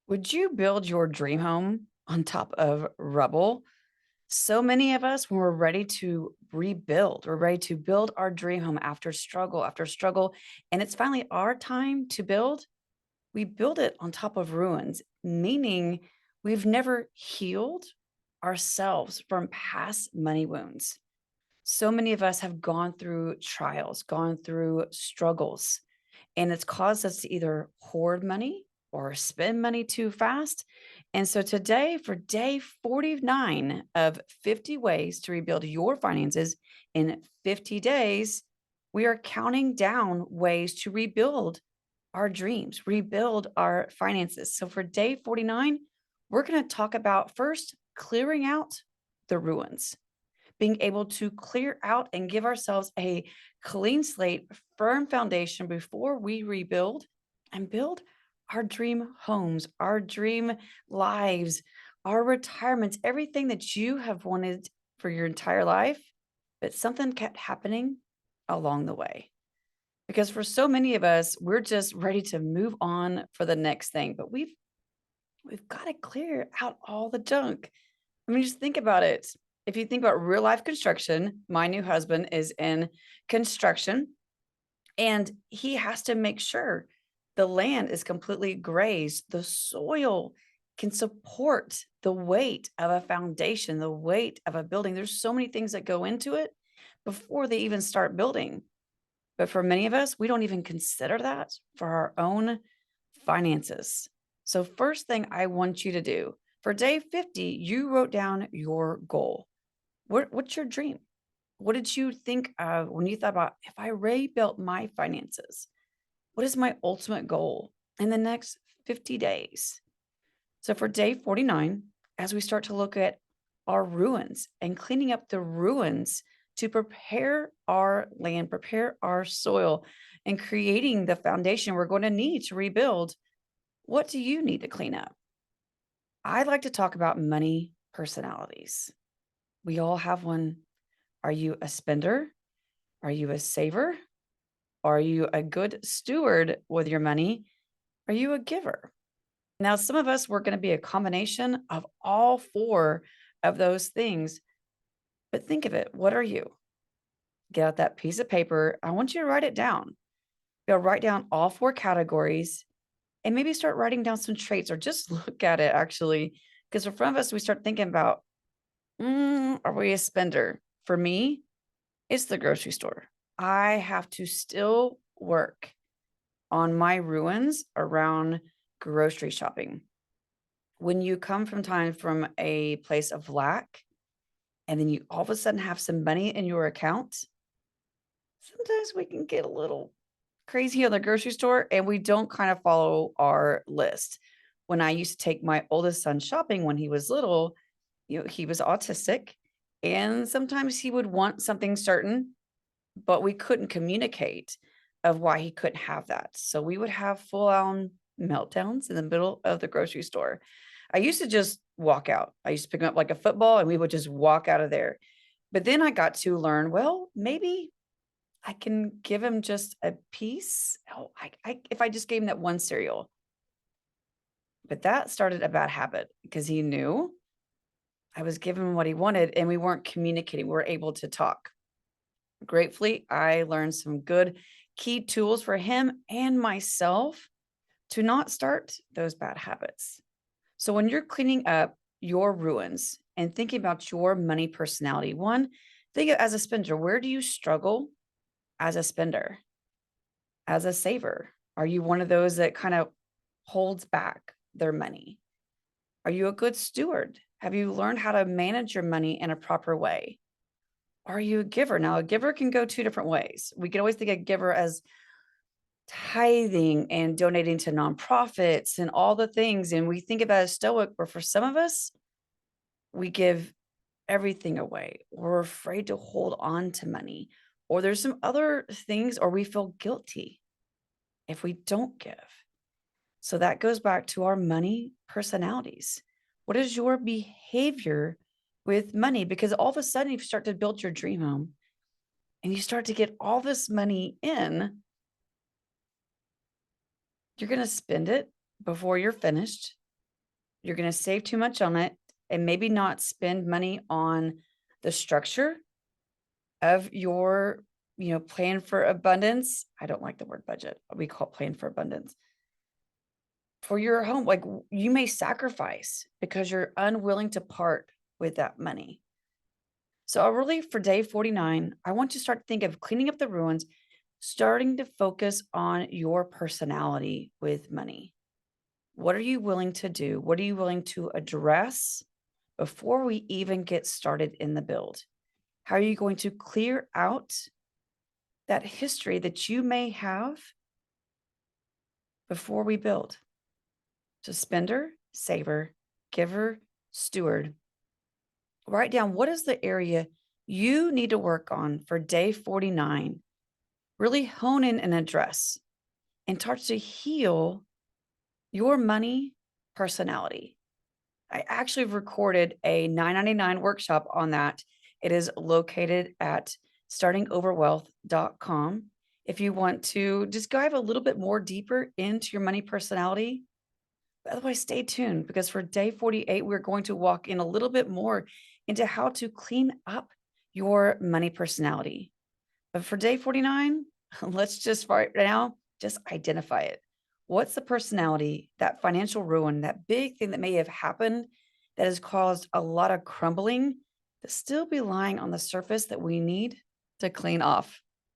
Would you build your dream home on top of rubble? So many of us, when we're ready to rebuild, we're ready to build our dream home after struggle, and it's finally our time to build. We build it on top of ruins, meaning we've never healed ourselves from past money wounds. So many of us have gone through trials, gone through struggles, and it's caused us to either hoard money or spend money too fast. And so today, for day 49 of 50 ways to rebuild your finances in 50 days, we are counting down ways to rebuild our dreams, rebuild our finances. So for day 49, we're going to talk about first clearing out the ruins, being able to clear out and give ourselves a clean slate, firm foundation before we rebuild and build our dream homes, our dream lives, our retirements, everything that you have wanted for your entire life, but something kept happening along the way. Because for so many of us, we're just ready to move on for the next thing, but we've got to clear out all the junk. I mean, just think about it. If you think about real life construction, my new husband is in construction and he has to make sure the land is completely grazed. The soil can support the weight of a foundation, the weight of a building. There's so many things that go into it before they even start building. But for many of us, we don't even consider that for our own finances. So, first thing I want you to do for day 50, you wrote down your goal. What's your dream? What did you think of when you thought about if I rebuilt my finances? What is my ultimate goal in the next 50 days? So, for day 49, as we start to look at our ruins and cleaning up the ruins to prepare our land, prepare our soil, and creating the foundation we're going to need to rebuild, what do you need to clean up? I like to talk about money personalities. We all have one. Are you a spender? Are you a saver? Are you a good steward with your money? Are you a giver? Now, some of us, we're going to be a combination of all four of those things. But think of it. What are you? Get out that piece of paper. I want you to write it down. You'll write down all four categories and maybe start writing down some traits or just look at it actually. Because for some of us, we start thinking about, are we a spender? For me, it's the grocery store. I have to still work on my ruins around grocery shopping. When you come from time from a place of lack and then you all of a sudden have some money in your account, sometimes we can get a little crazy on the grocery store and we don't kind of follow our list. When I used to take my oldest son shopping when he was little, he was autistic and sometimes he would want something certain, but we couldn't communicate of why he couldn't have that. So we would have full on meltdowns in the middle of the grocery store. I used to just walk out. I used to pick him up like a football and we would just walk out of there. But then I got to learn, well, maybe I can give him just a piece. Oh, if I just gave him that one cereal. But that started a bad habit because he knew I was giving him what he wanted and we weren't communicating. We were able to talk. Gratefully, I learned some good key tools for him and myself to not start those bad habits. So when you're cleaning up your ruins and thinking about your money personality, one, think of as a spender, where do you struggle as a spender, as a saver? Are you one of those that kind of holds back their money? Are you a good steward? Have you learned how to manage your money in a proper way? Are you a giver? Now, a giver can go two different ways. We can always think of giver as tithing and donating to nonprofits and all the things. And we think about it as stoic, but for some of us, we give everything away. We're afraid to hold on to money. Or there's some other things, or we feel guilty if we don't give. So that goes back to our money personalities. What is your behavior with money? Because all of a sudden, you start to build your dream home and you start to get all this money in, you're going to spend it before you're finished. You're going to save too much on it and maybe not spend money on the structure of your, plan for abundance. I don't like the word budget. We call it plan for abundance for your home. Like you may sacrifice because you're unwilling to part with that money. So I really, for day 49, I want you to start to think of cleaning up the ruins, starting to focus on your personality with money. What are you willing to do? What are you willing to address before we even get started in the build? How are you going to clear out that history that you may have before we build? So, spender, saver, giver, steward. Write down what is the area you need to work on for day 49. Really hone in and address and start to heal your money personality. I actually recorded a $9.99 workshop on that. It is located at startingoverwealth.com. If you want to just dive a little bit more deeper into your money personality, but otherwise stay tuned because for day 48, we're going to walk in a little bit more into how to clean up your money personality. But for day 49, let's just right now, just identify it. What's the personality, that financial ruin, that big thing that may have happened that has caused a lot of crumbling that still be lying on the surface that we need to clean off?